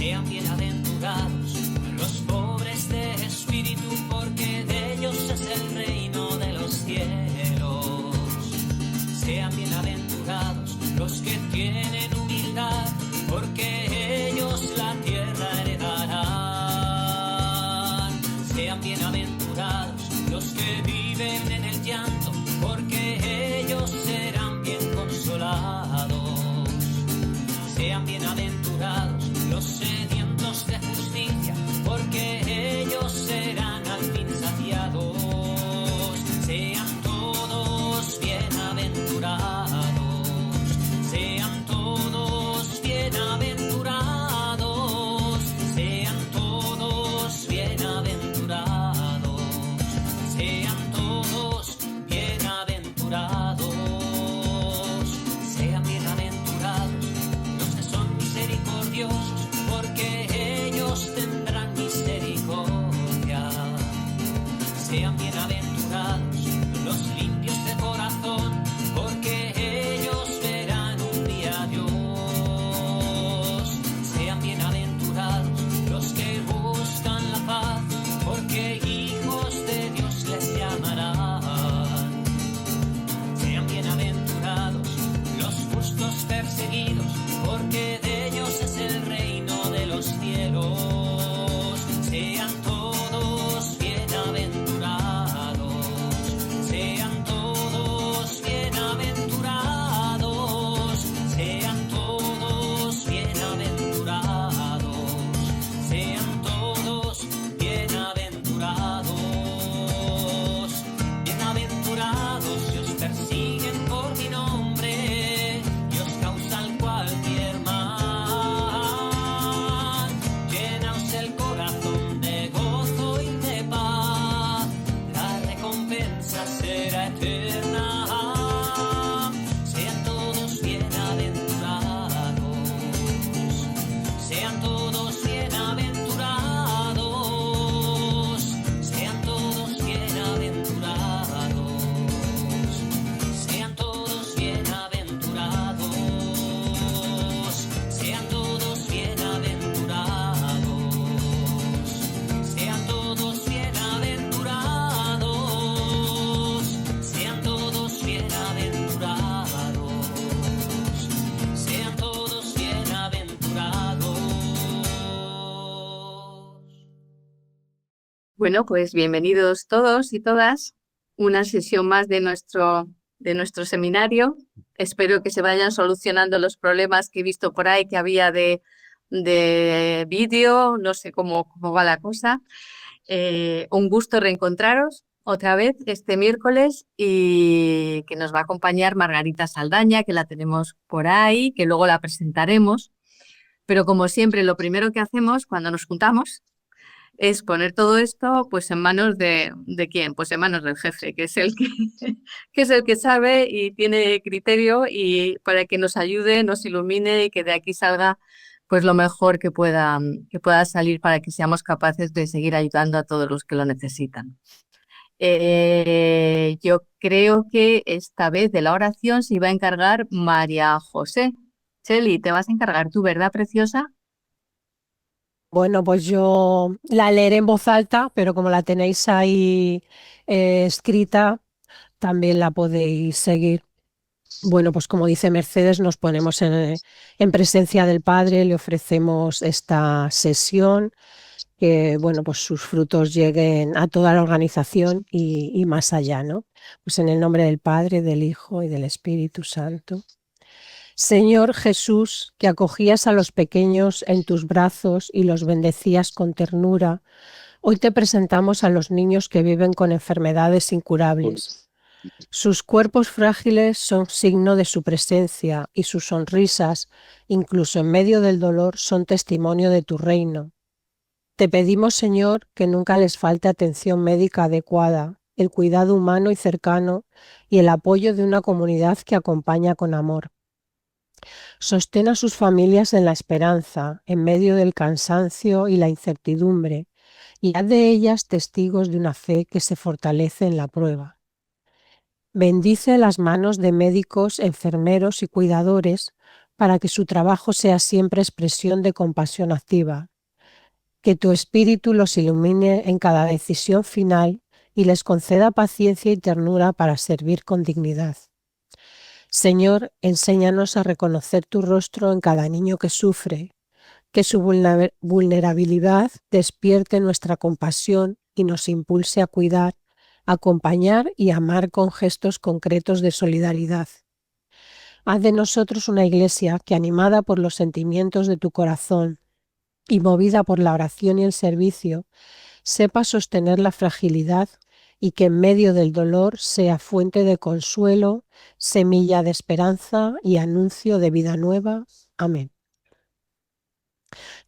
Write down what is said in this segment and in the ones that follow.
Sean bienaventurados los pobres de espíritu, porque de ellos es el reino de los cielos. Sean bienaventurados los que tienen humildad, porque ellos la tierra heredarán. Sean bienaventurados los que viven en el llanto, porque ellos serán bien consolados. Sean bienaventurados los sedientos de justicia, porque ellos serán al fin saciados. Sean todos bienaventurados, sean todos bienaventurados, sean todos bienaventurados, sean todos bienaventurados, sean bienaventurados los que son misericordiosos, porque ellos tendrán misericordia. Sean bienaventurados los limpios de corazón, porque ellos verán un día a Dios. Sean bienaventurados los que buscan la paz, porque hijos de Dios les llamarán. Sean bienaventurados los justos perseguidos, porque de ellos es el reino de los cielos. Sean todos bienaventurados, sean todos bienaventurados, sean todos bienaventurados, sean todos bienaventurados. Bienaventurados si os persiguen por mi nombre y os causan cualquier mal. Llenaos el corazón de gozo y de paz, la recompensa será eterna. Sean todos bienaventurados, sean todos bienaventurados, sean todos bienaventurados, sean todos bienaventurados, sean todos bienaventurados, sean todos bienaventurados, sean todos bienaventurados, sean todos bienaventurados. Bueno, pues bienvenidos todos y todas. Una sesión más de nuestro seminario. Espero que se vayan solucionando los problemas que he visto por ahí que había de vídeo. No sé cómo va la cosa. Un gusto reencontraros otra vez este miércoles y que nos va a acompañar Margarita Saldaña, que la tenemos por ahí, que luego la presentaremos. Pero como siempre, lo primero que hacemos cuando nos juntamos es poner todo esto pues en manos de ¿quién? Pues en manos del jefe, que es el que es el que sabe y tiene criterio, y para que nos ayude, nos ilumine y que de aquí salga pues lo mejor que pueda salir, para que seamos capaces de seguir ayudando a todos los que lo necesitan. Yo creo que esta vez de la oración se iba a encargar María José. Cheli, te vas a encargar tú, ¿verdad, preciosa? Bueno, pues yo la leeré en voz alta, pero como la tenéis ahí escrita, también la podéis seguir. Bueno, pues como dice Mercedes, nos ponemos en presencia del Padre, le ofrecemos esta sesión, que bueno, pues sus frutos lleguen a toda la organización y más allá, ¿no? Pues en el nombre del Padre, del Hijo y del Espíritu Santo. Señor Jesús, que acogías a los pequeños en tus brazos y los bendecías con ternura, hoy te presentamos a los niños que viven con enfermedades incurables. Sus cuerpos frágiles son signo de su presencia y sus sonrisas, incluso en medio del dolor, son testimonio de tu reino. Te pedimos, Señor, que nunca les falte atención médica adecuada, el cuidado humano y cercano y el apoyo de una comunidad que acompaña con amor. Sostén a sus familias en la esperanza, en medio del cansancio y la incertidumbre, y haz de ellas testigos de una fe que se fortalece en la prueba. Bendice las manos de médicos, enfermeros y cuidadores, para que su trabajo sea siempre expresión de compasión activa. Que tu espíritu los ilumine en cada decisión final y les conceda paciencia y ternura para servir con dignidad. Señor, enséñanos a reconocer tu rostro en cada niño que sufre, que su vulnerabilidad despierte nuestra compasión y nos impulse a cuidar, acompañar y amar con gestos concretos de solidaridad. Haz de nosotros una iglesia que, animada por los sentimientos de tu corazón y movida por la oración y el servicio, sepa sostener la fragilidad y que en medio del dolor sea fuente de consuelo, semilla de esperanza y anuncio de vida nueva. Amén.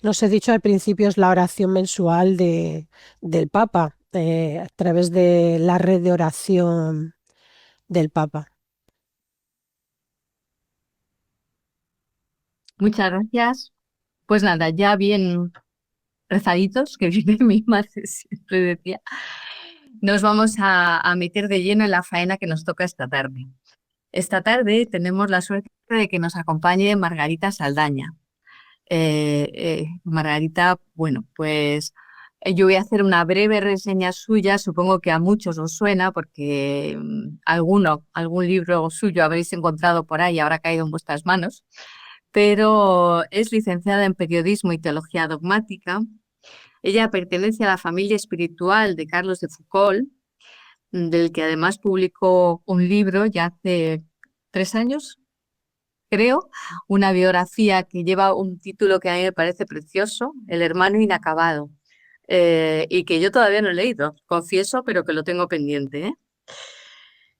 Nos he dicho al principio, es la oración mensual del Papa, a través de la red de oración del Papa. Muchas gracias. Pues nada, ya bien rezaditos, que viene mi madre siempre decía, nos vamos a meter de lleno en la faena que nos toca esta tarde. Esta tarde tenemos la suerte de que nos acompañe Margarita Saldaña. Margarita, bueno, pues yo voy a hacer una breve reseña suya, supongo que a muchos os suena porque algún libro suyo habréis encontrado por ahí y habrá caído en vuestras manos, pero es licenciada en Periodismo y Teología Dogmática. Ella pertenece a la familia espiritual de Carlos de Foucauld, del que además publicó un libro ya hace 3 años, creo, una biografía que lleva un título que a mí me parece precioso, El hermano inacabado, y que yo todavía no he leído, confieso, pero que lo tengo pendiente,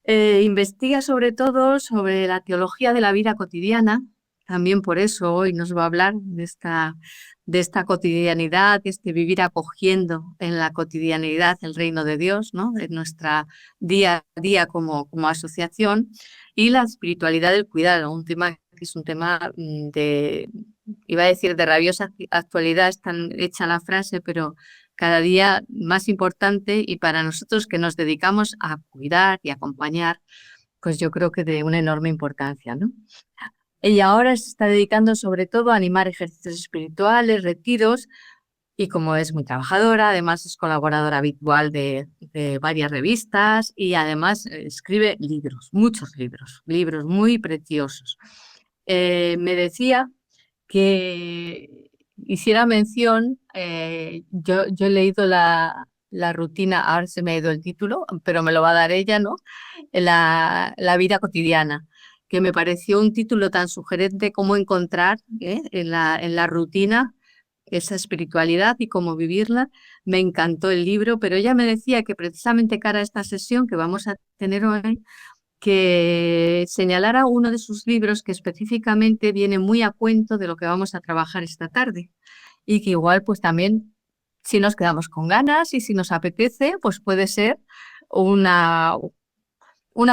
¿eh? Investiga sobre todo sobre la teología de la vida cotidiana, también por eso hoy nos va a hablar de esta cotidianidad, de este vivir acogiendo en la cotidianidad el reino de Dios, ¿no? En nuestra día a día como asociación, y la espiritualidad del cuidado, un tema que es un tema iba a decir de rabiosa actualidad, es tan hecha la frase, pero cada día más importante, y para nosotros que nos dedicamos a cuidar y acompañar, pues yo creo que de una enorme importancia, ¿no? Ella ahora se está dedicando sobre todo a animar ejercicios espirituales, retiros, y como es muy trabajadora, además es colaboradora habitual de varias revistas y además escribe libros, muchos libros muy preciosos. Me decía que hiciera mención, yo he leído la rutina, ahora se me ha ido el título, pero me lo va a dar ella, ¿no? La vida cotidiana, que me pareció un título tan sugerente como encontrar en la rutina esa espiritualidad y cómo vivirla. Me encantó el libro, pero ella me decía que precisamente cara a esta sesión que vamos a tener hoy, que señalara uno de sus libros que específicamente viene muy a cuento de lo que vamos a trabajar esta tarde y que igual pues también si nos quedamos con ganas y si nos apetece pues puede ser una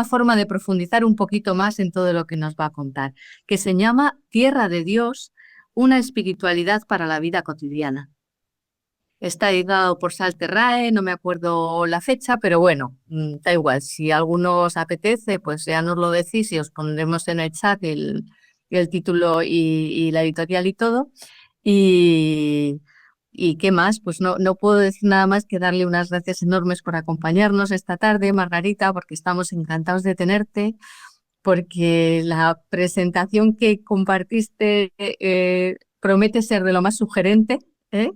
forma de profundizar un poquito más en todo lo que nos va a contar, que se llama Tierra de Dios, una espiritualidad para la vida cotidiana. Está editado por Salterrae, no me acuerdo la fecha, pero bueno, da igual. Si a alguno os apetece, pues ya nos lo decís y os pondremos en el chat el título y la editorial y todo. Y qué más, pues no puedo decir nada más que darle unas gracias enormes por acompañarnos esta tarde, Margarita, porque estamos encantados de tenerte, porque la presentación que compartiste promete ser de lo más sugerente, ¿eh?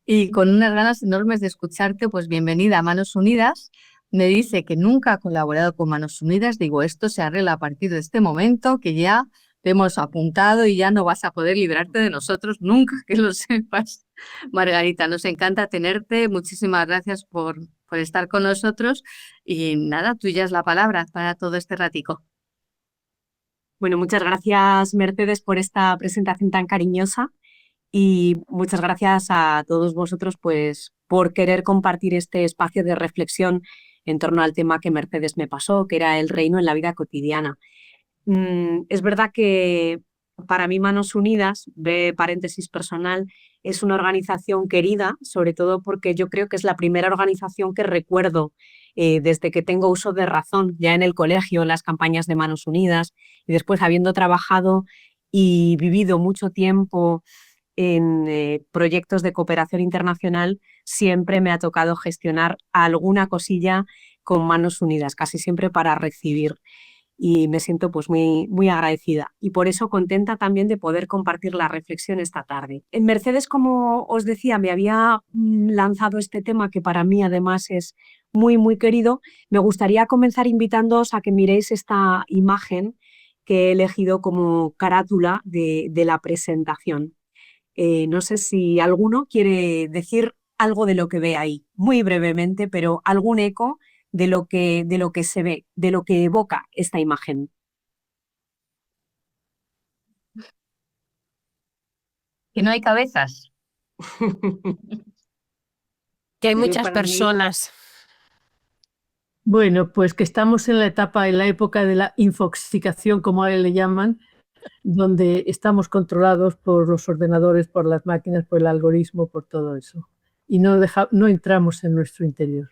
Y con unas ganas enormes de escucharte, pues bienvenida a Manos Unidas. Me dice que nunca ha colaborado con Manos Unidas. Digo, esto se arregla a partir de este momento, que ya te hemos apuntado y ya no vas a poder librarte de nosotros nunca, que lo sepas. Margarita, nos encanta tenerte. Muchísimas gracias por estar con nosotros. Y nada, tuya es la palabra para todo este ratico. Bueno, muchas gracias, Mercedes, por esta presentación tan cariñosa. Y muchas gracias a todos vosotros pues, por querer compartir este espacio de reflexión en torno al tema que Mercedes me pasó, que era el reino en la vida cotidiana. Es verdad que para mí Manos Unidas, de paréntesis personal, es una organización querida, sobre todo porque yo creo que es la primera organización que recuerdo desde que tengo uso de razón, ya en el colegio, en las campañas de Manos Unidas, y después habiendo trabajado y vivido mucho tiempo en proyectos de cooperación internacional, siempre me ha tocado gestionar alguna cosilla con manos unidas, casi siempre para recibir. Y me siento pues muy, muy agradecida y por eso contenta también de poder compartir la reflexión esta tarde. En Mercedes, como os decía, me había lanzado este tema que para mí además es muy, muy querido. Me gustaría comenzar invitándoos a que miréis esta imagen que he elegido como carátula de la presentación. No sé si alguno quiere decir algo de lo que ve ahí, muy brevemente, pero algún eco de lo que se ve, de lo que evoca esta imagen. Que no hay cabezas. Que hay muchas Para mí, personas. Bueno, pues que estamos en la época de la infoxicación, como a él le llaman, donde estamos controlados por los ordenadores, por las máquinas, por el algoritmo, por todo eso. Y no entramos en nuestro interior.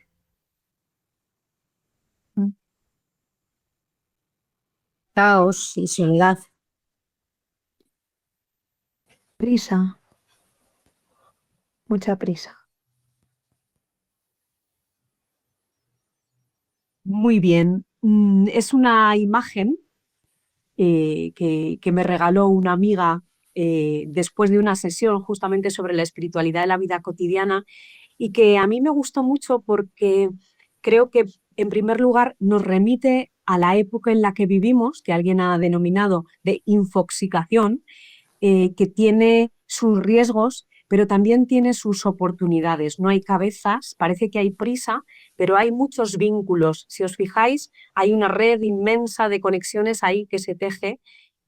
Caos y soledad. Prisa, mucha prisa. muy bien. Es una imagen que me regaló una amiga después de una sesión justamente sobre la espiritualidad de la vida cotidiana y que a mí me gustó mucho porque creo que, en primer lugar, nos remite a la época en la que vivimos, que alguien ha denominado de infoxicación, que tiene sus riesgos, pero también tiene sus oportunidades. No hay cabezas, parece que hay prisa, pero hay muchos vínculos. Si os fijáis, hay una red inmensa de conexiones ahí que se teje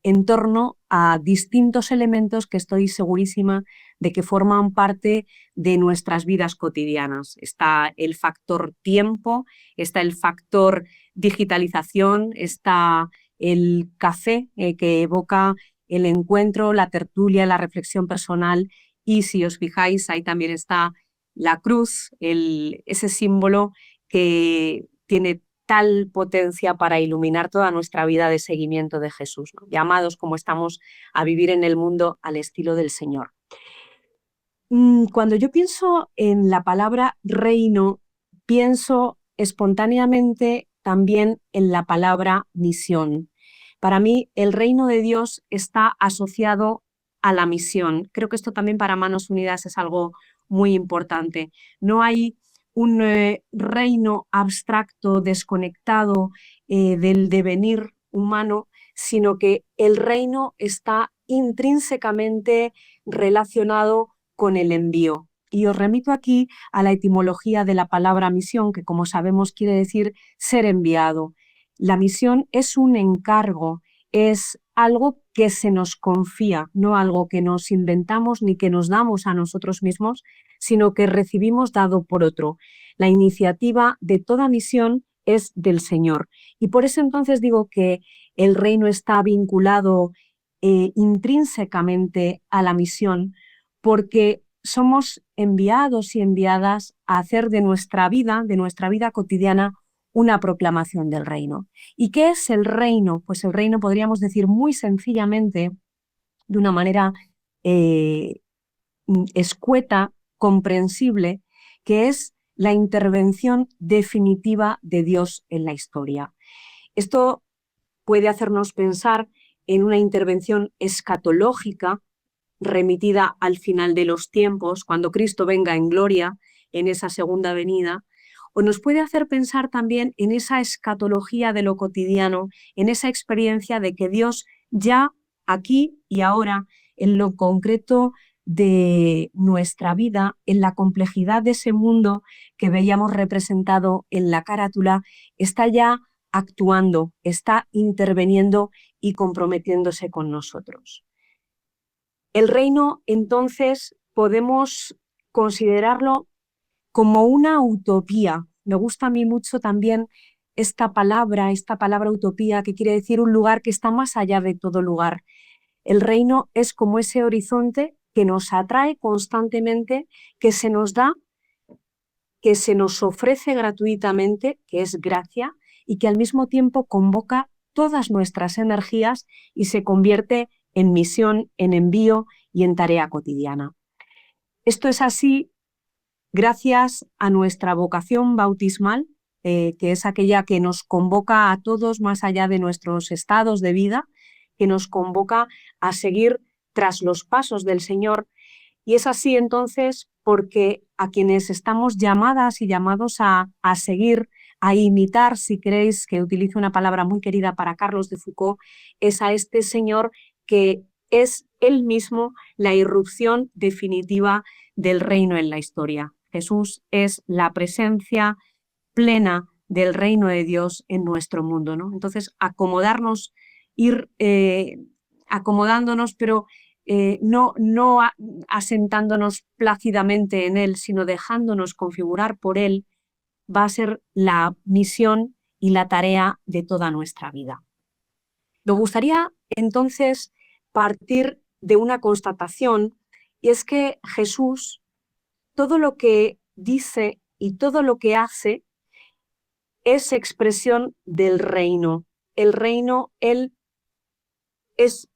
en torno a distintos elementos que estoy segurísima de que forman parte de nuestras vidas cotidianas. Está el factor tiempo, está el factor digitalización, está el café que evoca el encuentro, la tertulia, la reflexión personal y si os fijáis ahí también está la cruz, ese símbolo que tiene tal potencia para iluminar toda nuestra vida de seguimiento de Jesús, ¿no? Llamados como estamos a vivir en el mundo al estilo del Señor. Cuando yo pienso en la palabra reino, pienso espontáneamente también en la palabra misión. Para mí, el reino de Dios está asociado a la misión. Creo que esto también para Manos Unidas es algo muy importante. No hay un reino abstracto, desconectado del devenir humano, sino que el reino está intrínsecamente relacionado con el envío. Y os remito aquí a la etimología de la palabra misión, que como sabemos quiere decir ser enviado. La misión es un encargo, es algo que se nos confía, no algo que nos inventamos ni que nos damos a nosotros mismos, sino que recibimos dado por otro. La iniciativa de toda misión es del Señor. Y por eso entonces digo que el reino está vinculado intrínsecamente a la misión, porque somos enviados y enviadas a hacer de nuestra vida cotidiana, una proclamación del reino. ¿Y qué es el reino? Pues el reino podríamos decir muy sencillamente, de una manera escueta, comprensible, que es la intervención definitiva de Dios en la historia. Esto puede hacernos pensar en una intervención escatológica remitida al final de los tiempos, cuando Cristo venga en gloria en esa segunda venida, o nos puede hacer pensar también en esa escatología de lo cotidiano, en esa experiencia de que Dios ya aquí y ahora, en lo concreto de nuestra vida, en la complejidad de ese mundo que veíamos representado en la carátula, está ya actuando, está interviniendo y comprometiéndose con nosotros. El reino, entonces, podemos considerarlo como una utopía. Me gusta a mí mucho también esta palabra utopía, que quiere decir un lugar que está más allá de todo lugar. El reino es como ese horizonte que nos atrae constantemente, que se nos da, que se nos ofrece gratuitamente, que es gracia, y que al mismo tiempo convoca todas nuestras energías y se convierte en misión, en envío y en tarea cotidiana. Esto es así gracias a nuestra vocación bautismal, que es aquella que nos convoca a todos más allá de nuestros estados de vida, que nos convoca a seguir tras los pasos del Señor. Y es así entonces porque a quienes estamos llamadas y llamados a seguir, a imitar, si queréis que utilice una palabra muy querida para Carlos de Foucault, es a este Señor que es él mismo la irrupción definitiva del reino en la historia. Jesús es la presencia plena del reino de Dios en nuestro mundo, ¿no? Entonces, acomodarnos, ir acomodándonos, pero no asentándonos plácidamente en él, sino dejándonos configurar por él, va a ser la misión y la tarea de toda nuestra vida. Me gustaría entonces partir de una constatación, y es que Jesús, todo lo que dice y todo lo que hace es expresión del reino. El reino, él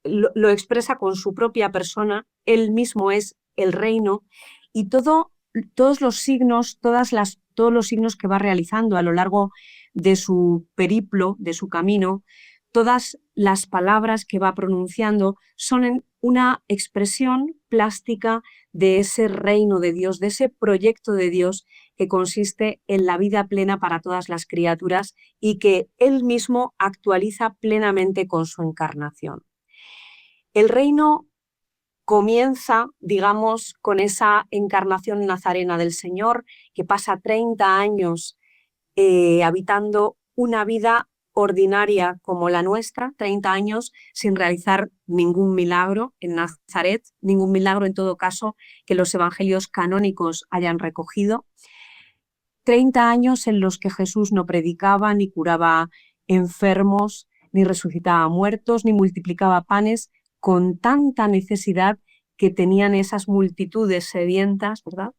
lo expresa con su propia persona, él mismo es el reino, y todos los signos, todos los signos que va realizando a lo largo de su periplo, de su camino, todas las palabras que va pronunciando son una expresión plástica de ese reino de Dios, de ese proyecto de Dios que consiste en la vida plena para todas las criaturas y que él mismo actualiza plenamente con su encarnación. El reino comienza, digamos, con esa encarnación nazarena del Señor, que pasa 30 años habitando una vida ordinaria como la nuestra, 30 años sin realizar ningún milagro en Nazaret, ningún milagro en todo caso que los evangelios canónicos hayan recogido. 30 años en los que Jesús no predicaba, ni curaba enfermos, ni resucitaba muertos, ni multiplicaba panes, con tanta necesidad que tenían esas multitudes sedientas, ¿verdad?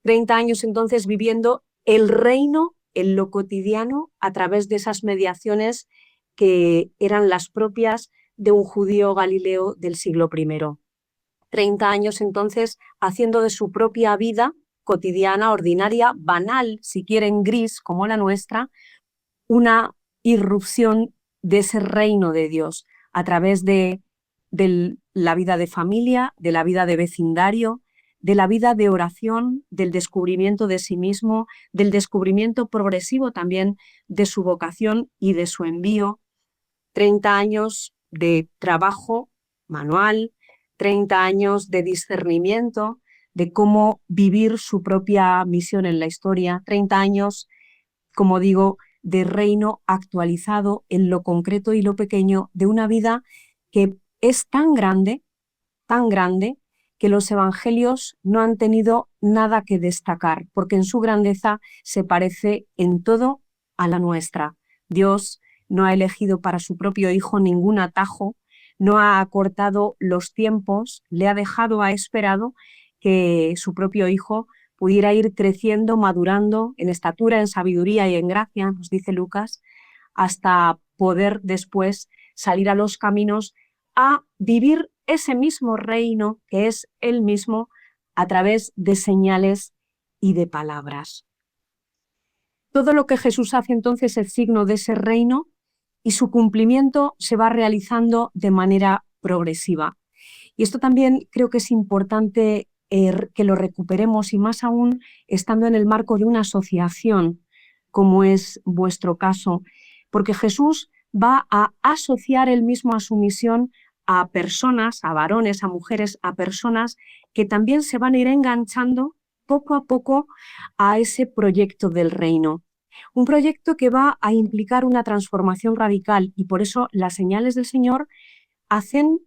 30 años entonces viviendo el reino en lo cotidiano a través de esas mediaciones que eran las propias de un judío galileo del siglo I. 30 años entonces haciendo de su propia vida cotidiana, ordinaria, banal, si quieren gris como la nuestra, una irrupción de ese reino de Dios a través de la vida de familia, de la vida de vecindario, de la vida de oración, del descubrimiento de sí mismo, del descubrimiento progresivo también de su vocación y de su envío. 30 años de trabajo manual, 30 años de discernimiento, de cómo vivir su propia misión en la historia, 30 años, como digo, de reino actualizado en lo concreto y lo pequeño de una vida que es tan grande, que los evangelios no han tenido nada que destacar, porque en su grandeza se parece en todo a la nuestra. Dios no ha elegido para su propio Hijo ningún atajo, no ha acortado los tiempos, le ha esperado que su propio Hijo pudiera ir creciendo, madurando en estatura, en sabiduría y en gracia, nos dice Lucas, hasta poder después salir a los caminos a vivir ese mismo reino que es él mismo a través de señales y de palabras. Todo lo que Jesús hace entonces es signo de ese reino y su cumplimiento se va realizando de manera progresiva. Y esto también creo que es importante que lo recuperemos y más aún estando en el marco de una asociación como es vuestro caso, porque Jesús va a asociar él mismo a su misión a personas, a varones, a mujeres, a personas que también se van a ir enganchando poco a poco a ese proyecto del reino. Un proyecto que va a implicar una transformación radical y por eso las señales del Señor hacen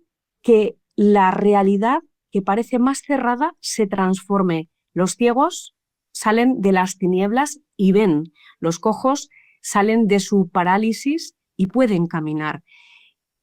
que la realidad que parece más cerrada se transforme. Los ciegos salen de las tinieblas y ven, los cojos salen de su parálisis y pueden caminar.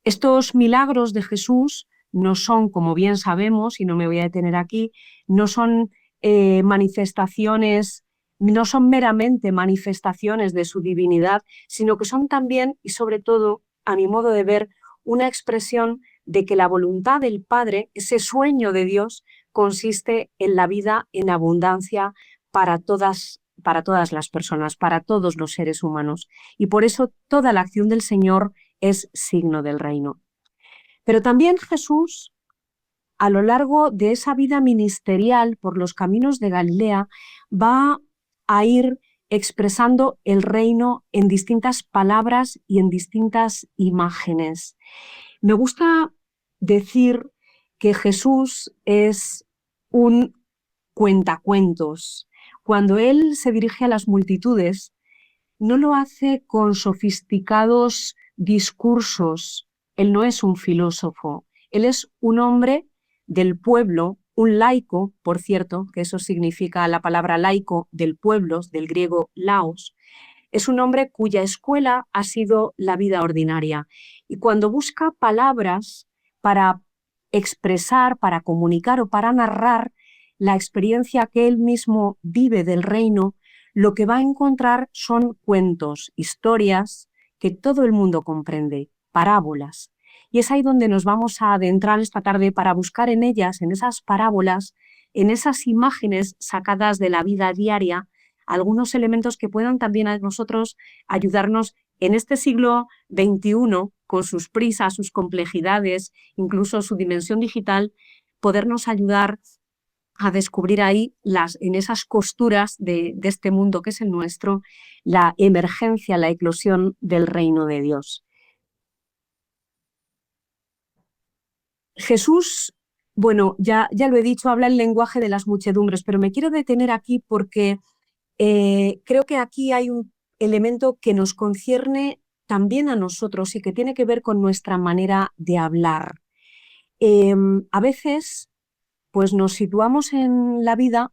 Estos milagros de Jesús no son, como bien sabemos, y no me voy a detener aquí, no son manifestaciones, no son meramente manifestaciones de su divinidad, sino que son también y sobre todo, a mi modo de ver, una expresión de que la voluntad del Padre, ese sueño de Dios, consiste en la vida en abundancia para todas las personas, para todos los seres humanos. Y por eso toda la acción del Señor es signo del reino. Pero también Jesús, a lo largo de esa vida ministerial por los caminos de Galilea, va a ir expresando el reino en distintas palabras y en distintas imágenes. Me gusta decir que Jesús es un cuentacuentos. Cuando él se dirige a las multitudes, no lo hace con sofisticados discursos. Él no es un filósofo, él es un hombre del pueblo, un laico, por cierto, que eso significa la palabra laico, del pueblo, del griego laos. Es un hombre cuya escuela ha sido la vida ordinaria. Y cuando busca palabras para expresar, para comunicar o para narrar la experiencia que él mismo vive del reino, lo que va a encontrar son cuentos, historias que todo el mundo comprende, parábolas. Y es ahí donde nos vamos a adentrar esta tarde para buscar en ellas, en esas parábolas, en esas imágenes sacadas de la vida diaria, algunos elementos que puedan también a nosotros ayudarnos en este siglo XXI, con sus prisas, sus complejidades, incluso su dimensión digital, podernos ayudar a descubrir ahí en esas costuras de este mundo que es el nuestro, la emergencia, la eclosión del reino de Dios. Jesús, bueno, ya lo he dicho, habla el lenguaje de las muchedumbres, pero me quiero detener aquí porque creo que aquí hay un elemento que nos concierne también a nosotros y que tiene que ver con nuestra manera de hablar. A veces, pues nos situamos en la vida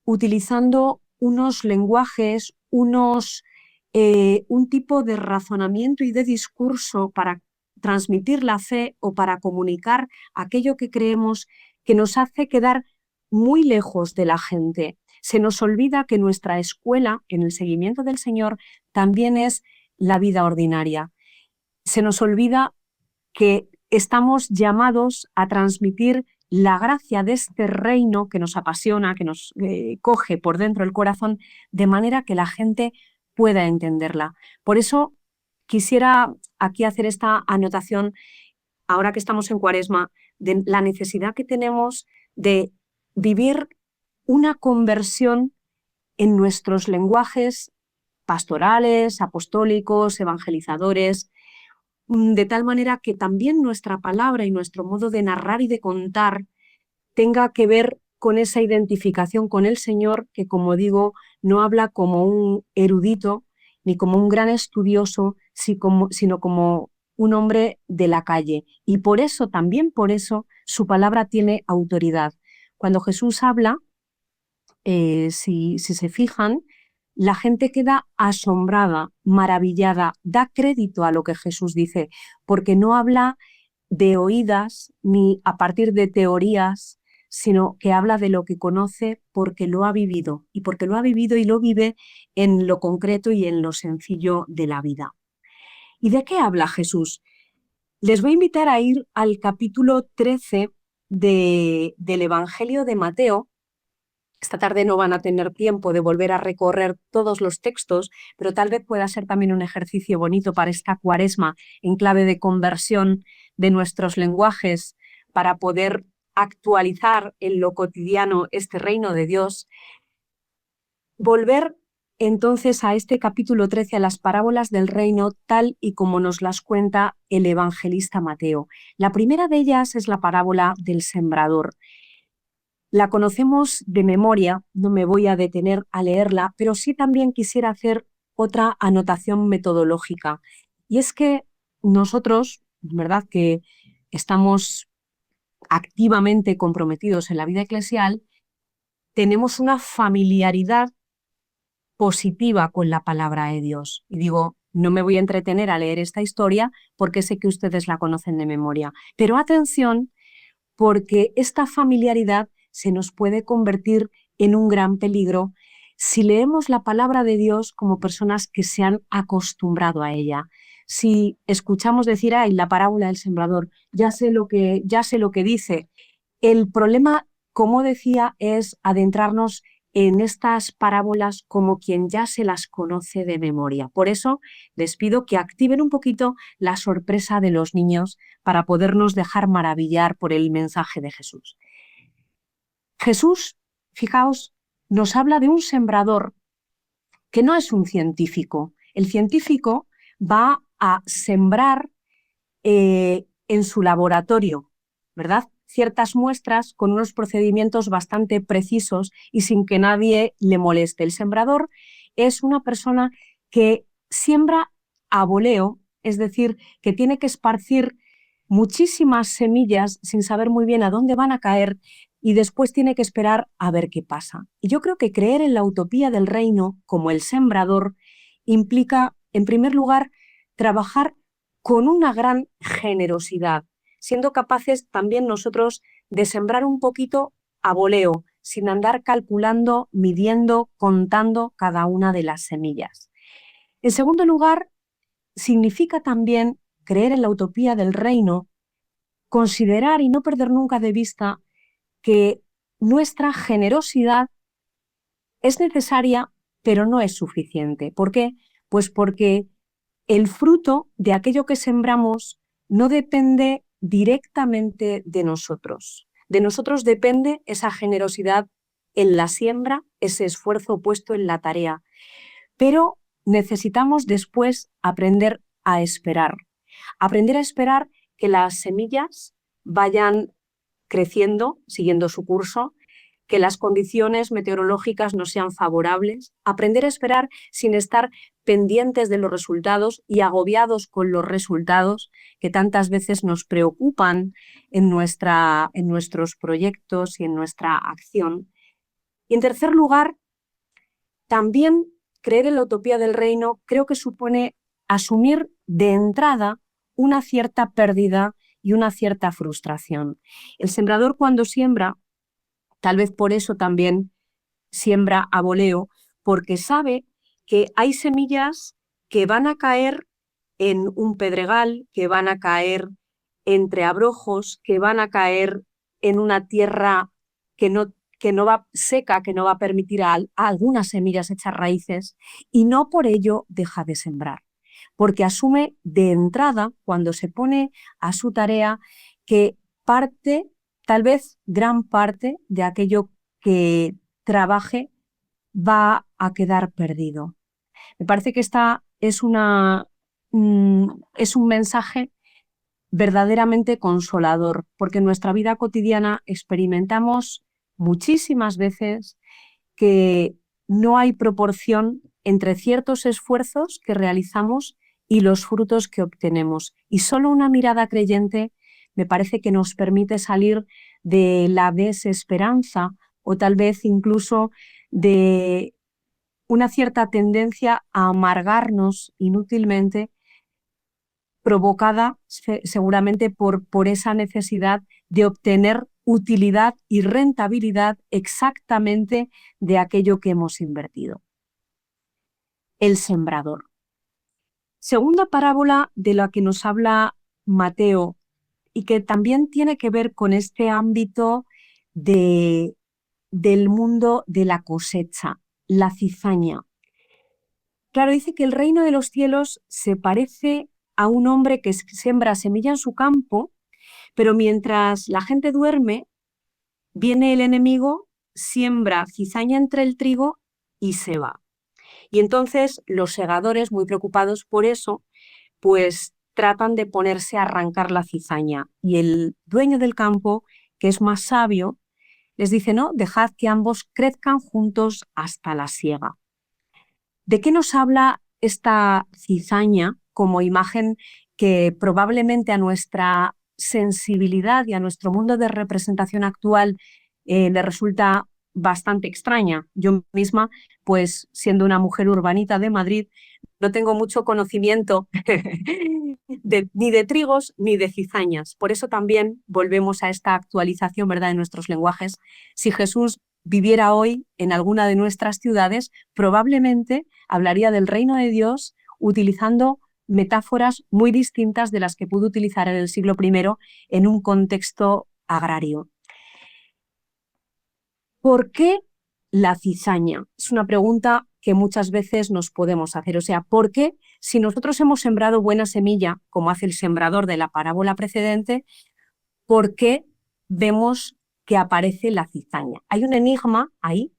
utilizando unos lenguajes, un tipo de razonamiento y de discurso para transmitir la fe o para comunicar aquello que creemos, que nos hace quedar muy lejos de la gente. Se nos olvida que nuestra escuela en el seguimiento del Señor también es la vida ordinaria. Se nos olvida que estamos llamados a transmitir la gracia de este reino que nos apasiona, que nos coge por dentro el corazón, de manera que la gente pueda entenderla. Por eso quisiera aquí hacer esta anotación, ahora que estamos en Cuaresma, de la necesidad que tenemos de vivir una conversión en nuestros lenguajes pastorales, apostólicos, evangelizadores, de tal manera que también nuestra palabra y nuestro modo de narrar y de contar tenga que ver con esa identificación con el Señor, que, como digo, no habla como un erudito ni como un gran estudioso, sino como un hombre de la calle. Y por eso, también por eso, su palabra tiene autoridad. Cuando Jesús habla, si se fijan, la gente queda asombrada, maravillada, da crédito a lo que Jesús dice, porque no habla de oídas ni a partir de teorías, sino que habla de lo que conoce porque lo ha vivido, y porque lo ha vivido y lo vive en lo concreto y en lo sencillo de la vida. ¿Y de qué habla Jesús? Les voy a invitar a ir al capítulo 13 del Evangelio de Mateo. Esta tarde no van a tener tiempo de volver a recorrer todos los textos, pero tal vez pueda ser también un ejercicio bonito para esta Cuaresma en clave de conversión de nuestros lenguajes para poder actualizar en lo cotidiano este reino de Dios. Volver entonces a este capítulo 13, a las parábolas del reino, tal y como nos las cuenta el evangelista Mateo. La primera de ellas es la parábola del sembrador. La conocemos de memoria, no me voy a detener a leerla, pero sí también quisiera hacer otra anotación metodológica. Y es que nosotros, ¿verdad?, que estamos activamente comprometidos en la vida eclesial, tenemos una familiaridad positiva con la palabra de Dios. Y digo, no me voy a entretener a leer esta historia porque sé que ustedes la conocen de memoria. Pero atención, porque esta familiaridad se nos puede convertir en un gran peligro si leemos la palabra de Dios como personas que se han acostumbrado a ella. si escuchamos decir, ay, la parábola del sembrador, ya sé lo que dice. El problema, como decía, es adentrarnos en estas parábolas como quien ya se las conoce de memoria. Por eso les pido que activen un poquito la sorpresa de los niños para podernos dejar maravillar por el mensaje de Jesús. Jesús, fijaos, nos habla de un sembrador que no es un científico. El científico va a sembrar en su laboratorio, ¿verdad? Ciertas muestras con unos procedimientos bastante precisos y sin que nadie le moleste. El sembrador es una persona que siembra a voleo, es decir, que tiene que esparcir muchísimas semillas sin saber muy bien a dónde van a caer y después tiene que esperar a ver qué pasa. Y yo creo que creer en la utopía del reino como el sembrador implica, en primer lugar, trabajar con una gran generosidad, siendo capaces también nosotros de sembrar un poquito a voleo, sin andar calculando, midiendo, contando cada una de las semillas. En segundo lugar, significa también creer en la utopía del reino, considerar y no perder nunca de vista que nuestra generosidad es necesaria, pero no es suficiente. ¿Por qué? Pues porque el fruto de aquello que sembramos no depende directamente de nosotros. De nosotros depende esa generosidad en la siembra, ese esfuerzo puesto en la tarea. Pero necesitamos después aprender a esperar. Aprender a esperar que las semillas vayan creciendo, siguiendo su curso, que las condiciones meteorológicas no sean favorables, aprender a esperar sin estar pendientes de los resultados y agobiados con los resultados que tantas veces nos preocupan en nuestros proyectos y en nuestra acción. Y en tercer lugar, también creer en la utopía del reino creo que supone asumir de entrada una cierta pérdida y una cierta frustración. El sembrador cuando siembra, tal vez por eso también siembra a voleo, porque sabe que hay semillas que van a caer en un pedregal, que van a caer entre abrojos, que van a caer en una tierra que no va seca, que no va a permitir a algunas semillas echar raíces, y no por ello deja de sembrar, porque asume de entrada, cuando se pone a su tarea, que parte, tal vez gran parte de aquello que trabaje va a quedar perdido. Me parece que esta es un mensaje verdaderamente consolador, porque en nuestra vida cotidiana experimentamos muchísimas veces que no hay proporción entre ciertos esfuerzos que realizamos y los frutos que obtenemos. Y solo una mirada creyente me parece que nos permite salir de la desesperanza o tal vez incluso de una cierta tendencia a amargarnos inútilmente, provocada seguramente por esa necesidad de obtener utilidad y rentabilidad exactamente de aquello que hemos invertido. El sembrador. Segunda parábola de la que nos habla Mateo y que también tiene que ver con este ámbito del mundo de la cosecha, la cizaña. Claro, dice que el reino de los cielos se parece a un hombre que siembra semilla en su campo, pero mientras la gente duerme, viene el enemigo, siembra cizaña entre el trigo y se va. Y entonces los segadores, muy preocupados por eso, pues tratan de ponerse a arrancar la cizaña. Y el dueño del campo, que es más sabio, les dice, no, dejad que ambos crezcan juntos hasta la siega. ¿De qué nos habla esta cizaña como imagen que probablemente a nuestra sensibilidad y a nuestro mundo de representación actual le resulta bastante extraña? Yo misma, pues siendo una mujer urbanita de Madrid, no tengo mucho conocimiento ni de trigos ni de cizañas. Por eso también volvemos a esta actualización, ¿verdad?, de nuestros lenguajes. Si Jesús viviera hoy en alguna de nuestras ciudades, probablemente hablaría del reino de Dios utilizando metáforas muy distintas de las que pudo utilizar en el siglo I en un contexto agrario. ¿Por qué la cizaña? Es una pregunta que muchas veces nos podemos hacer. O sea, ¿por qué si nosotros hemos sembrado buena semilla, como hace el sembrador de la parábola precedente, por qué vemos que aparece la cizaña? Hay un enigma ahí,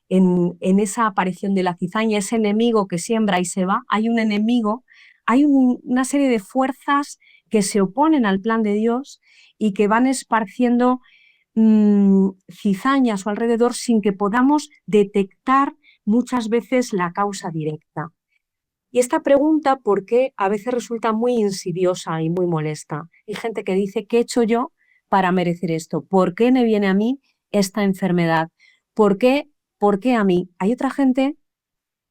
en esa aparición de la cizaña, ese enemigo que siembra y se va, hay un enemigo, hay una serie de fuerzas que se oponen al plan de Dios y que van esparciendo cizaña a su alrededor sin que podamos detectar muchas veces la causa directa. Y esta pregunta, ¿por qué?, a veces resulta muy insidiosa y muy molesta. Hay gente que dice, ¿qué he hecho yo para merecer esto? ¿Por qué me viene a mí esta enfermedad? ¿Por qué a mí? Hay otra gente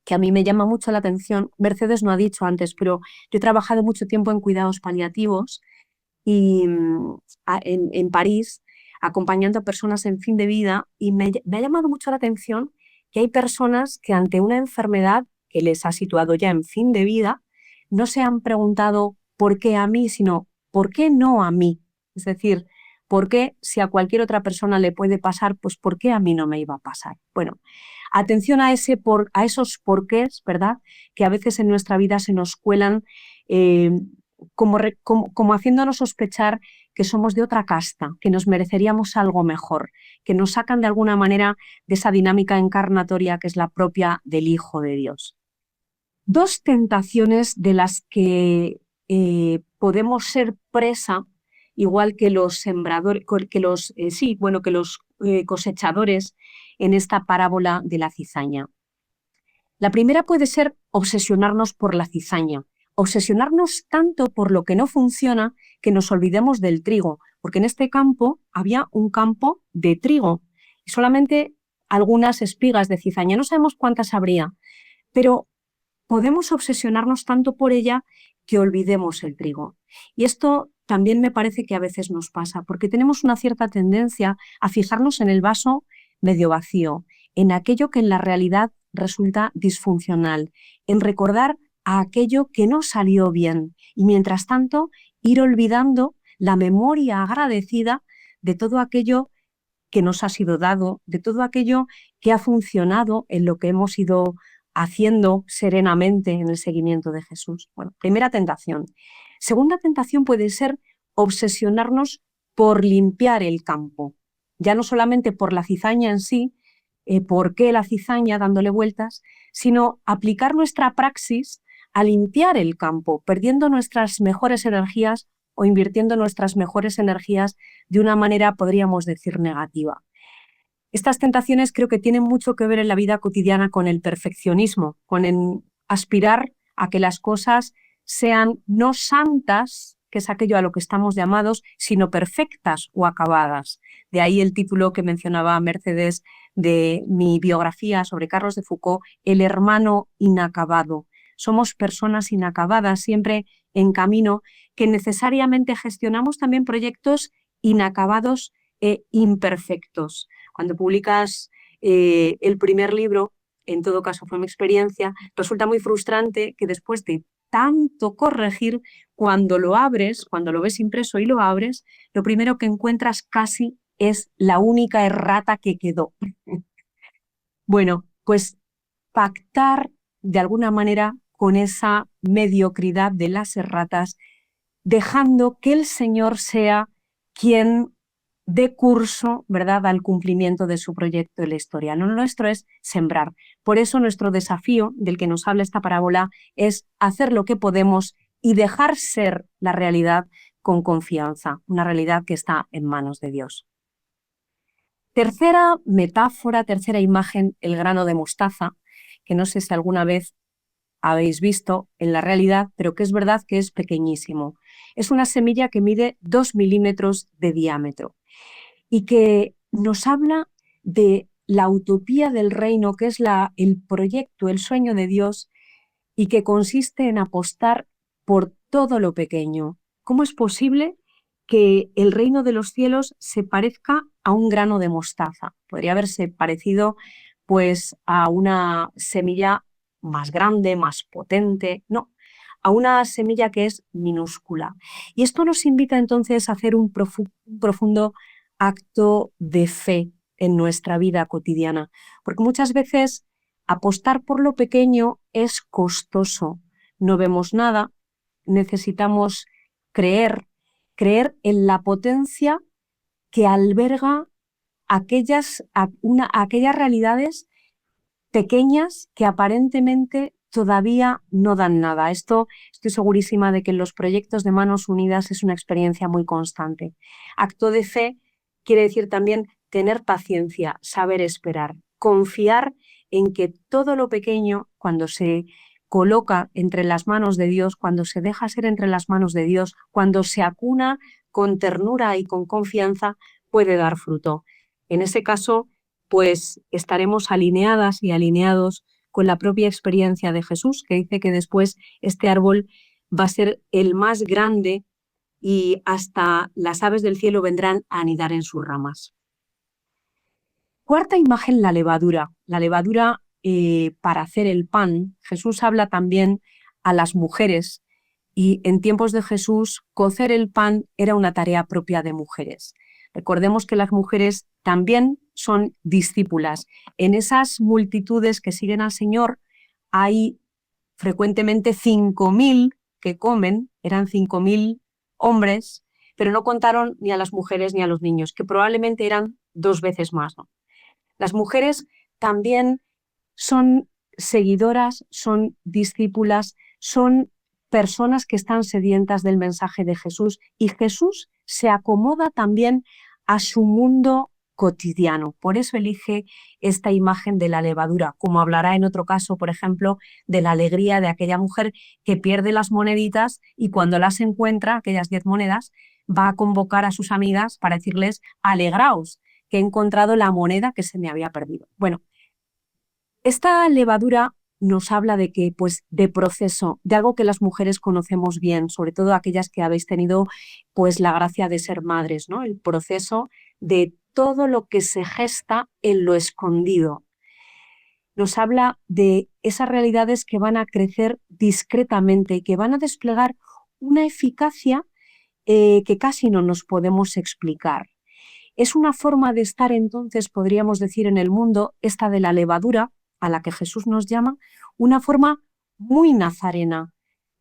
que a mí me llama mucho la atención. Mercedes no ha dicho antes, pero yo he trabajado mucho tiempo en cuidados paliativos y en París, acompañando a personas en fin de vida, y me ha llamado mucho la atención que hay personas que ante una enfermedad que les ha situado ya en fin de vida, no se han preguntado ¿por qué a mí?, sino ¿por qué no a mí? Es decir, ¿por qué si a cualquier otra persona le puede pasar, pues ¿por qué a mí no me iba a pasar? Bueno, atención a esos porqués, ¿verdad?, que a veces en nuestra vida se nos cuelan como haciéndonos sospechar que somos de otra casta, que nos mereceríamos algo mejor, que nos sacan de alguna manera de esa dinámica encarnatoria que es la propia del Hijo de Dios. Dos tentaciones de las que podemos ser presa, igual que los sembradores, que los cosechadores en esta parábola de la cizaña. La primera puede ser obsesionarnos por la cizaña, obsesionarnos tanto por lo que no funciona que nos olvidemos del trigo, porque en este campo había un campo de trigo y solamente algunas espigas de cizaña, no sabemos cuántas habría, pero podemos obsesionarnos tanto por ella que olvidemos el trigo. Y esto también me parece que a veces nos pasa, porque tenemos una cierta tendencia a fijarnos en el vaso medio vacío, en aquello que en la realidad resulta disfuncional, en recordar a aquello que no salió bien y mientras tanto ir olvidando la memoria agradecida de todo aquello que nos ha sido dado, de todo aquello que ha funcionado en lo que hemos ido haciendo serenamente en el seguimiento de Jesús. Bueno, primera tentación. Segunda tentación puede ser obsesionarnos por limpiar el campo, ya no solamente por la cizaña en sí, por qué la cizaña dándole vueltas, sino aplicar nuestra praxis a limpiar el campo, perdiendo nuestras mejores energías o invirtiendo nuestras mejores energías de una manera, podríamos decir, negativa. Estas tentaciones creo que tienen mucho que ver en la vida cotidiana con el perfeccionismo, con el aspirar a que las cosas sean no santas, que es aquello a lo que estamos llamados, sino perfectas o acabadas. De ahí el título que mencionaba Mercedes de mi biografía sobre Carlos de Foucault, El hermano inacabado. Somos personas inacabadas, siempre en camino, que necesariamente gestionamos también proyectos inacabados e imperfectos. Cuando publicas el primer libro, en todo caso fue mi experiencia, resulta muy frustrante que después de tanto corregir, cuando lo abres, cuando lo ves impreso y lo abres, lo primero que encuentras casi es la única errata que quedó. Bueno, pues pactar de alguna manera con esa mediocridad de las erratas, dejando que el Señor sea quien dé curso, ¿verdad?, al cumplimiento de su proyecto en la historia. Lo nuestro es sembrar. Por eso nuestro desafío, del que nos habla esta parábola, es hacer lo que podemos y dejar ser la realidad con confianza, una realidad que está en manos de Dios. Tercera metáfora, tercera imagen, el grano de mostaza, que no sé si alguna vez habéis visto en la realidad, pero que es verdad que es pequeñísimo. Es una semilla que mide 2 milímetros de diámetro y que nos habla de la utopía del reino, que es el proyecto, el sueño de Dios, y que consiste en apostar por todo lo pequeño. ¿Cómo es posible que el reino de los cielos se parezca a un grano de mostaza? Podría haberse parecido pues a una semilla más grande, más potente. No, a una semilla que es minúscula. Y esto nos invita entonces a hacer un profundo acto de fe en nuestra vida cotidiana, porque muchas veces apostar por lo pequeño es costoso. No vemos nada, necesitamos creer en la potencia que alberga aquellas realidades pequeñas que aparentemente todavía no dan nada. Esto estoy segurísima de que en los proyectos de Manos Unidas es una experiencia muy constante. Acto de fe quiere decir también tener paciencia, saber esperar, confiar en que todo lo pequeño, cuando se coloca entre las manos de Dios, cuando se deja ser entre las manos de Dios, cuando se acuna con ternura y con confianza, puede dar fruto. En ese caso, pues estaremos alineadas y alineados con la propia experiencia de Jesús, que dice que después este árbol va a ser el más grande y hasta las aves del cielo vendrán a anidar en sus ramas. Cuarta imagen, la levadura. La levadura para hacer el pan. Jesús habla también a las mujeres y en tiempos de Jesús cocer el pan era una tarea propia de mujeres. Recordemos que las mujeres también son discípulas. En esas multitudes que siguen al Señor hay frecuentemente 5.000 que comen, eran 5.000 hombres, pero no contaron ni a las mujeres ni a los niños, que probablemente eran 2 veces más, ¿no? Las mujeres también son seguidoras, son discípulas, son personas que están sedientas del mensaje de Jesús y Jesús se acomoda también a su mundo cotidiano. Por eso elige esta imagen de la levadura, como hablará en otro caso, por ejemplo, de la alegría de aquella mujer que pierde las moneditas y cuando las encuentra, aquellas 10 monedas, va a convocar a sus amigas para decirles: alegraos, que he encontrado la moneda que se me había perdido. Bueno, esta levadura nos habla de que, pues, de proceso, de algo que las mujeres conocemos bien, sobre todo aquellas que habéis tenido, pues, la gracia de ser madres, ¿no? El proceso de todo lo que se gesta en lo escondido. Nos habla de esas realidades que van a crecer discretamente y que van a desplegar una eficacia que casi no nos podemos explicar. Es una forma de estar, entonces, podríamos decir, en el mundo, esta de la levadura, a la que Jesús nos llama, una forma muy nazarena,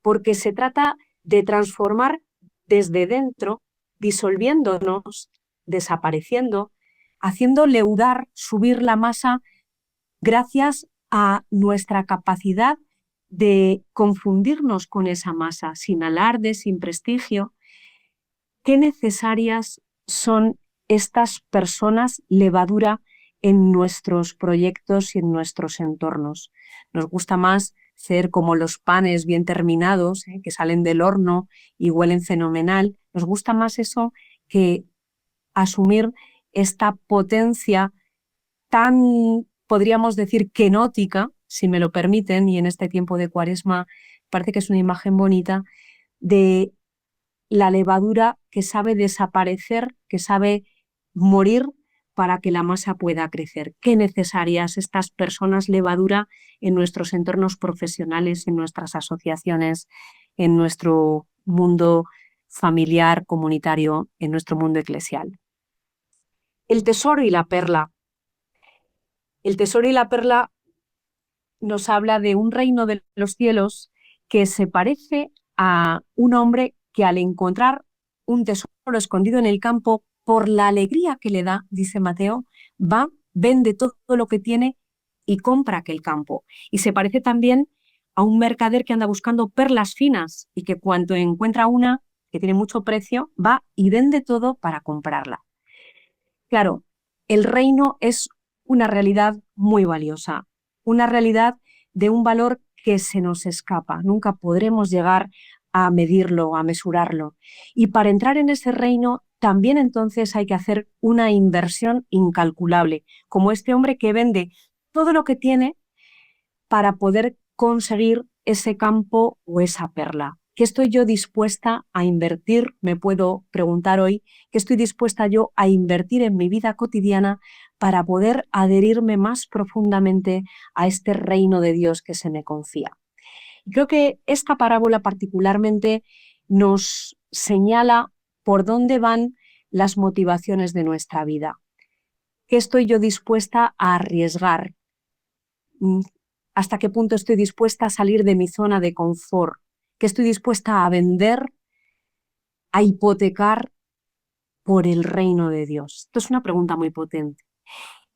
porque se trata de transformar desde dentro, disolviéndonos, desapareciendo, haciendo leudar, subir la masa, gracias a nuestra capacidad de confundirnos con esa masa, sin alarde, sin prestigio. Qué necesarias son estas personas levadura en nuestros proyectos y en nuestros entornos. Nos gusta más ser como los panes bien terminados, que salen del horno y huelen fenomenal. Nos gusta más eso que asumir esta potencia tan, podríamos decir, kenótica, si me lo permiten, y en este tiempo de Cuaresma parece que es una imagen bonita, de la levadura que sabe desaparecer, que sabe morir para que la masa pueda crecer. Qué necesarias estas personas levadura en nuestros entornos profesionales, en nuestras asociaciones, en nuestro mundo familiar, comunitario, en nuestro mundo eclesial. El tesoro y la perla. El tesoro y la perla nos habla de un reino de los cielos que se parece a un hombre que al encontrar un tesoro escondido en el campo, por la alegría que le da, dice Mateo, va, vende todo lo que tiene y compra aquel campo. Y se parece también a un mercader que anda buscando perlas finas y que cuando encuentra una que tiene mucho precio, va y vende todo para comprarla. Claro, el reino es una realidad muy valiosa, una realidad de un valor que se nos escapa. Nunca podremos llegar a medirlo, a mesurarlo. Y para entrar en ese reino también entonces hay que hacer una inversión incalculable, como este hombre que vende todo lo que tiene para poder conseguir ese campo o esa perla. ¿Qué estoy yo dispuesta a invertir? Me puedo preguntar hoy, ¿qué estoy dispuesta yo a invertir en mi vida cotidiana para poder adherirme más profundamente a este reino de Dios que se me confía? Y creo que esta parábola particularmente nos señala por dónde van las motivaciones de nuestra vida. ¿Qué estoy yo dispuesta a arriesgar? ¿Hasta qué punto estoy dispuesta a salir de mi zona de confort? ¿Qué estoy dispuesta a vender, a hipotecar por el reino de Dios? Esto es una pregunta muy potente.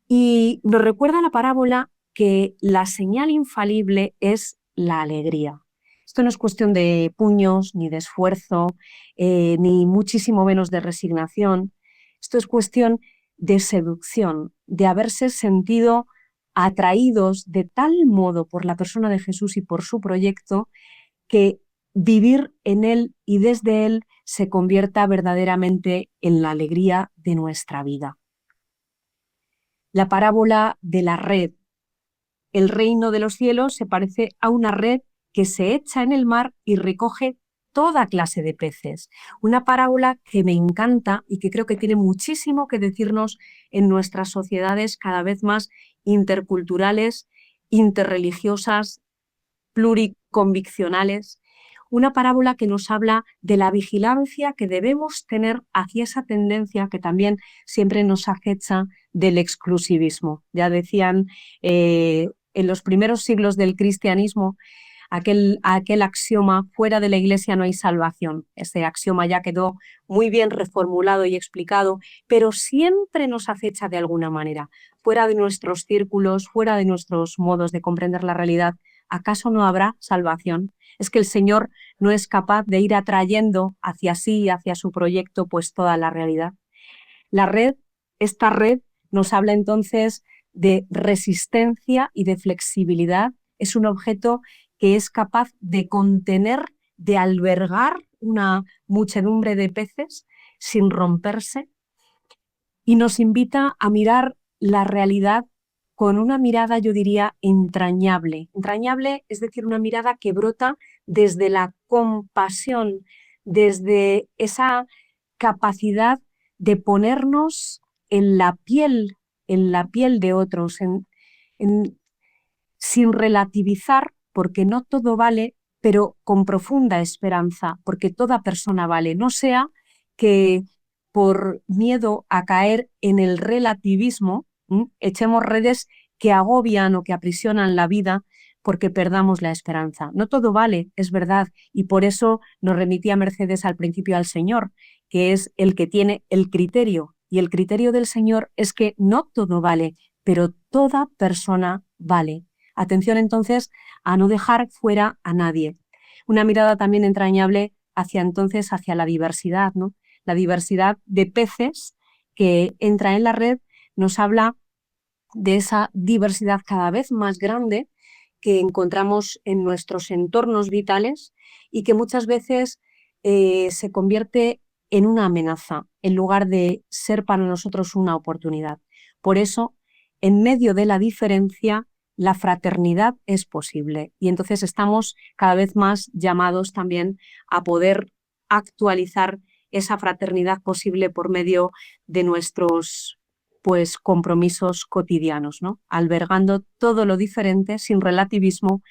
Y nos recuerda la parábola que la señal infalible es la alegría. Esto no es cuestión de puños, ni de esfuerzo, ni muchísimo menos de resignación. Esto es cuestión de seducción, de haberse sentido atraídos de tal modo por la persona de Jesús y por su proyecto que vivir en Él y desde Él se convierta verdaderamente en la alegría de nuestra vida. La parábola de la red. El reino de los cielos se parece a una red que se echa en el mar y recoge toda clase de peces. Una parábola que me encanta y que creo que tiene muchísimo que decirnos en nuestras sociedades cada vez más interculturales, interreligiosas, pluriconviccionales. Una parábola que nos habla de la vigilancia que debemos tener hacia esa tendencia que también siempre nos acecha del exclusivismo. Ya decían en los primeros siglos del cristianismo aquel axioma: fuera de la iglesia no hay salvación. Ese axioma ya quedó muy bien reformulado y explicado, pero siempre nos acecha de alguna manera. Fuera de nuestros círculos, fuera de nuestros modos de comprender la realidad, ¿acaso no habrá salvación? Es que el Señor no es capaz de ir atrayendo hacia sí y hacia su proyecto pues toda la realidad. Esta red nos habla entonces de resistencia y de flexibilidad. Es un objeto que es capaz de contener, de albergar una muchedumbre de peces sin romperse, y nos invita a mirar la realidad con una mirada, yo diría, entrañable. Entrañable, es decir, una mirada que brota desde la compasión, desde esa capacidad de ponernos en la piel de otros, sin relativizar, porque no todo vale, pero con profunda esperanza, porque toda persona vale. No sea que por miedo a caer en el relativismo, echemos redes que agobian o que aprisionan la vida porque perdamos la esperanza. No todo vale, es verdad, y por eso nos remitía Mercedes al principio al Señor, que es el que tiene el criterio, y el criterio del Señor es que no todo vale, pero toda persona vale. Atención entonces a no dejar fuera a nadie. Una mirada también entrañable hacia la diversidad, ¿no? La diversidad de peces que entra en la red nos habla de esa diversidad cada vez más grande que encontramos en nuestros entornos vitales y que muchas veces se convierte en una amenaza en lugar de ser para nosotros una oportunidad. Por eso, en medio de la diferencia, la fraternidad es posible, y entonces estamos cada vez más llamados también a poder actualizar esa fraternidad posible por medio de nuestros compromisos cotidianos, ¿no? Albergando todo lo diferente sin relativismo,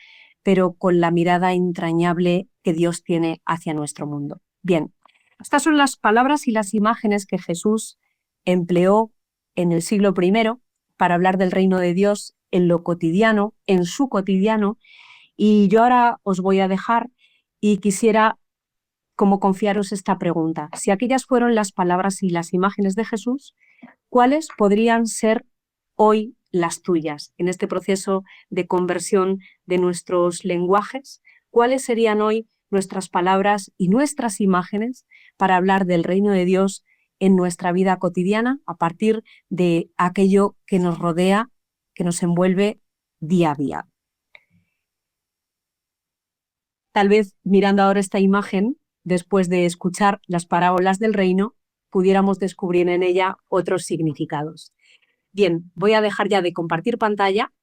pero con la mirada entrañable que Dios tiene hacia nuestro mundo. Bien, estas son las palabras y las imágenes que Jesús empleó en el siglo I para hablar del reino de Dios en lo cotidiano, en su cotidiano, y yo ahora os voy a dejar y quisiera como confiaros esta pregunta. Si aquellas fueron las palabras y las imágenes de Jesús, ¿cuáles podrían ser hoy las tuyas en este proceso de conversión de nuestros lenguajes? ¿Cuáles serían hoy nuestras palabras y nuestras imágenes para hablar del reino de Dios en nuestra vida cotidiana a partir de aquello que nos rodea, que nos envuelve día a día? Tal vez mirando ahora esta imagen, después de escuchar las parábolas del reino, pudiéramos descubrir en ella otros significados. Bien, voy a dejar ya de compartir pantalla.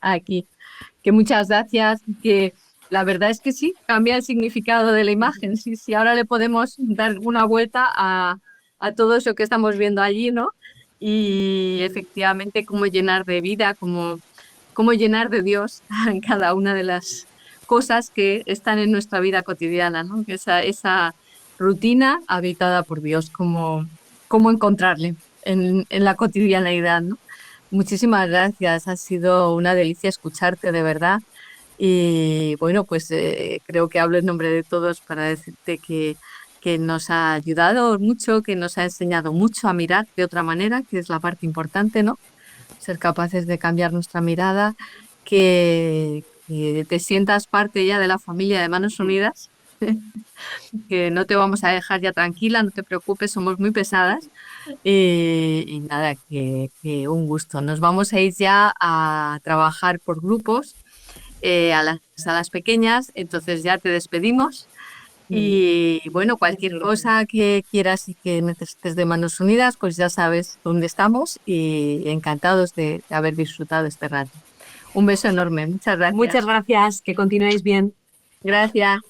Aquí, que muchas gracias, que la verdad es que sí, cambia el significado de la imagen. Sí, sí, ahora le podemos dar una vuelta a todo eso que estamos viendo allí, ¿no? Y efectivamente cómo llenar de vida, cómo llenar de Dios en cada una de las cosas que están en nuestra vida cotidiana, ¿no? Esa rutina habitada por Dios, cómo encontrarle en la cotidianeidad, ¿no? Muchísimas gracias, ha sido una delicia escucharte, de verdad. Y bueno, pues creo que hablo en nombre de todos para decirte que nos ha ayudado mucho, que nos ha enseñado mucho a mirar de otra manera, que es la parte importante, ¿no? Ser capaces de cambiar nuestra mirada, que te sientas parte ya de la familia de Manos Unidas, que no te vamos a dejar ya tranquila, no te preocupes, somos muy pesadas. Y nada, que un gusto. Nos vamos a ir ya a trabajar por grupos a las salas pequeñas, entonces ya te despedimos. Y bueno, cualquier cosa que quieras y que necesites de Manos Unidas, pues ya sabes dónde estamos y encantados de haber disfrutado este rato. Un beso enorme, muchas gracias. Muchas gracias, que continuéis bien. Gracias.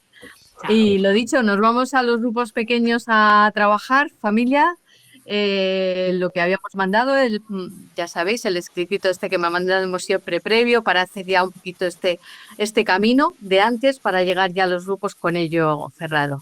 Chao. Y lo dicho, nos vamos a los grupos pequeños a trabajar, familia. Lo que habíamos mandado, ya sabéis, el escritito este que me mandamos siempre previo para hacer ya un poquito este camino de antes para llegar ya a los grupos con ello cerrado.